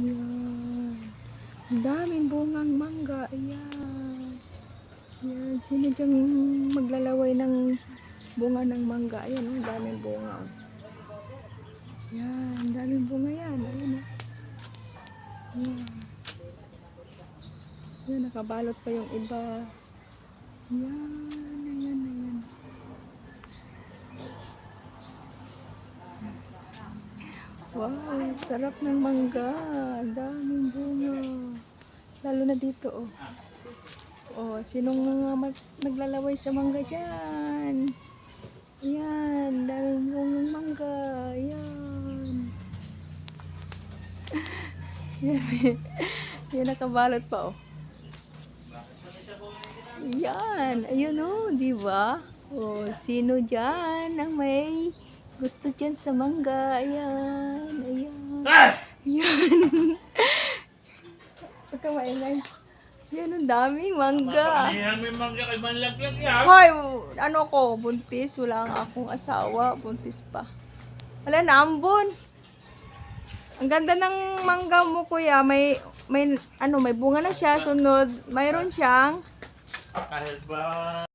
Yan. Ang daming bungang mangga. Ayan. Yan. Sino dyan maglalaway ng bunga ng mangga? Ayan, ang daming bunga. Yan. Ang daming bunga yan. Ayan. Yan. Yan. Nakabalot pa yung iba. Yan. Ayan. Ayan. Wow. Sarap ng mangga. Ang daming bunga. Lalo na dito, oh. Oh, sinong naglalaway sa mangga dyan? Ayan, daming bungang mangga. Ayan. Yan, yan nakabalot pa, oh. Ayan, ayun, oh, di ba? Oh, sino dyan ang may gusto dyan sa mangga? Ayan, ayan. Ayan. Pagka maingay. Yan, ang daming mangga. May mangga kay manlaglag yan. Hoy, ano ko, buntis. Wala nga akong asawa. Buntis pa. Wala na, ambon. Ang ganda ng mangga mo, kuya. May bunga na siya. Sunod, mayroon siyang Kahit ba